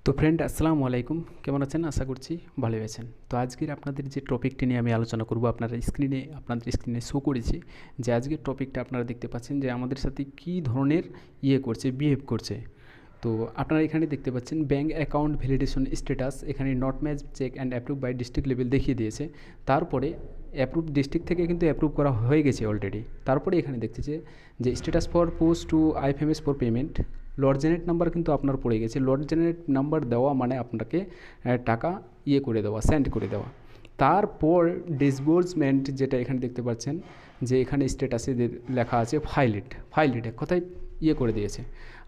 তো ফ্রেন্ড আসসালামু আলাইকুম, কেমন আছেন? আশা করছি ভালোই আছেন। তো আজকের আপনাদের যে টপিকটি নিয়ে আমি আলোচনা করব, আপনাদের স্ক্রিনে শো করেছি যে আজকের টপিকটা আপনারা দেখতে পাচ্ছেন যে আমাদের সাথে কী ধরনের বিহেভ করছে। তো আপনারা এখানে দেখতে পাচ্ছেন ব্যাঙ্ক অ্যাকাউন্ট ভ্যালিডেশন স্ট্যাটাস, এখানে not match check and approve by district level দেখিয়ে দিয়েছে। তারপরে অ্যাপ্রুভ ডিস্ট্রিক্ট থেকে কিন্তু অ্যাপ্রুভ করা হয়ে গেছে অলরেডি। তারপরে এখানে দেখতেছে যে status for post to IFMS for payment, lot generate number কিন্তু আপনার পড়ে গেছে। লট জেনারেট নাম্বার দেওয়া মানে আপনাকে টাকা করে দেওয়া, সেন্ড করে দেওয়া। তারপর ডিসবোর্সমেন্ট, যেটা এখানে দেখতে পাচ্ছেন যে এখানে স্ট্যাটাসে লেখা আছে ফাইলিট এক কথায় করে দিয়েছে।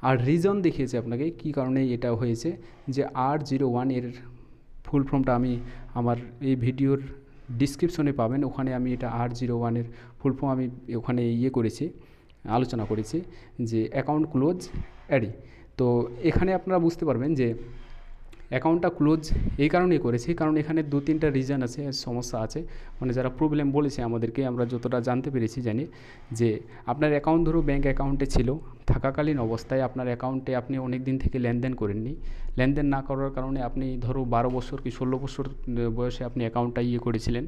আর রিজন দেখিয়েছে আপনাকে কী কারণে এটা হয়েছে, যে R01 এর ফুল ফর্মটা আমি আমার এই ভিডিওর ডিসক্রিপশনে পাবেন, ওখানে আমি এটা R01 এর ফুল ফর্ম আমি ওখানে করেছি, আলোচনা করেছি যে অ্যাকাউন্ট ক্লোজ অ্যাডি। তো এখানে আপনারা বুঝতে পারবেন যে অ্যাকাউন্টটা ক্লোজ এই কারণেই করেছি, কারণ এখানে 2-3টা রিজন আছে, সমস্যা আছে, মানে যারা প্রবলেম বলেছে আমাদেরকে, আমরা যতটা জানতে পেরেছি জানি যে আপনার অ্যাকাউন্ট ধরো ব্যাঙ্ক অ্যাকাউন্টে ছিল, থাকাকালীন অবস্থায় আপনার অ্যাকাউন্টে আপনি অনেক দিন থেকে লেনদেন করেননি। লেনদেন না করার কারণে আপনি ধরো 12 বছর কি 16 বছর বয়সে আপনি অ্যাকাউন্টটা করেছিলেন,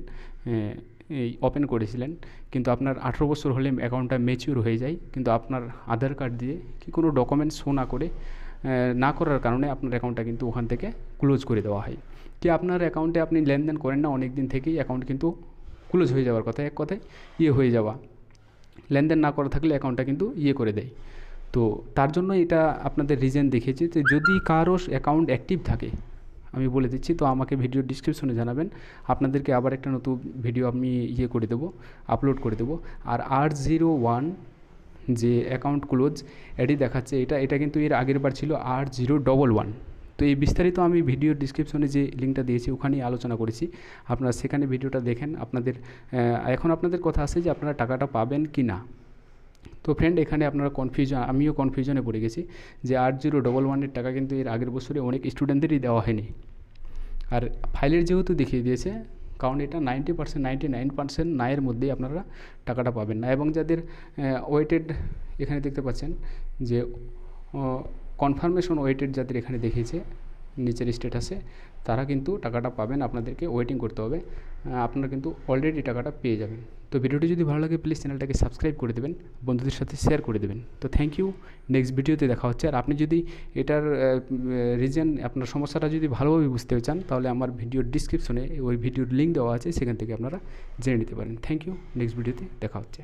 ওপেন করেছিলেন, কিন্তু আপনার 18 বছর হলে অ্যাকাউন্টটা ম্যাচিউর হয়ে যায়, কিন্তু আপনার আধার কার্ড দিয়ে কি কোনো ডকুমেন্টস শো না করার কারণে আপনার অ্যাকাউন্টটা কিন্তু ওখান থেকে ক্লোজ করে দেওয়া হয়। কি আপনার অ্যাকাউন্টে আপনি লেনদেন করেন না অনেক দিন থেকেই, অ্যাকাউন্ট কিন্তু ক্লোজ হয়ে যাওয়ার কথা, এক কথায় হয়ে যাওয়া, লেনদেন না করা থাকলে অ্যাকাউন্টটা কিন্তু করে দেয়। তো তার জন্য এটা আপনাদের রিজন দেখিয়েছি যে যদি কারো অ্যাকাউন্ট অ্যাক্টিভ থাকে, আমি বলে দিচ্ছি, তো আমাকে ভিডিও ডিসক্রিপশনে জানাবেন, আপনাদেরকে আবার একটা নতুন ভিডিও আমি করে দেবো, আপলোড করে দেবো। আর R01 যে অ্যাকাউন্ট ক্লোজ এটি দেখাচ্ছে, এটা কিন্তু এর আগের বার ছিল R011। তো এই বিস্তারিত আমি ভিডিও ডিসক্রিপশনে যে লিঙ্কটা দিয়েছি ওখানেই আলোচনা করেছি, আপনারা সেখানে ভিডিওটা দেখেন। এখন আপনাদের কথা আছে যে আপনারা টাকাটা পাবেন কি না। তো ফ্রেন্ড, এখানে আপনারা আমিও কনফিউশনে পড়ে গেছি যে R011 টাকা কিন্তু এর আগের বছরে অনেক স্টুডেন্টদেরই দেওয়া হয়নি। আর ফাইলের যেহেতু দেখিয়ে দিয়েছে, কারণ এটা 90%, 99% নায়ের মধ্যেই আপনারা টাকাটা পাবেন না। এবং যাদের ওয়েটেড এখানে দেখতে পাচ্ছেন যে কনফার্মেশন ওয়েটেড যাদের এখানে দেখিয়েছে নিচের স্ট্যাটাসে, তারা কিন্তু টাকাটা পাবেন, আপনাদেরকে ওয়েটিং করতে হবে, আপনারা কিন্তু অলরেডি টাকাটা পেয়ে যাবেন। তো ভিডিওটি যদি ভালো লাগে প্লিজ চ্যানেলটাকে সাবস্ক্রাইব করে দেবেন, বন্ধুদের সাথে শেয়ার করে দেবেন। তো থ্যাংক ইউ, নেক্সট ভিডিওতে দেখা হচ্ছে। আর আপনি যদি এটার রিজন, আপনার সমস্যাটা যদি ভালোভাবে বুঝতে চান, তাহলে আমার ভিডিওর ডিসক্রিপশনে ওই ভিডিওর লিঙ্ক দেওয়া আছে, সেখান থেকে আপনারা জেনে নিতে পারেন। থ্যাংক ইউ, নেক্সট ভিডিওতে দেখা হচ্ছে।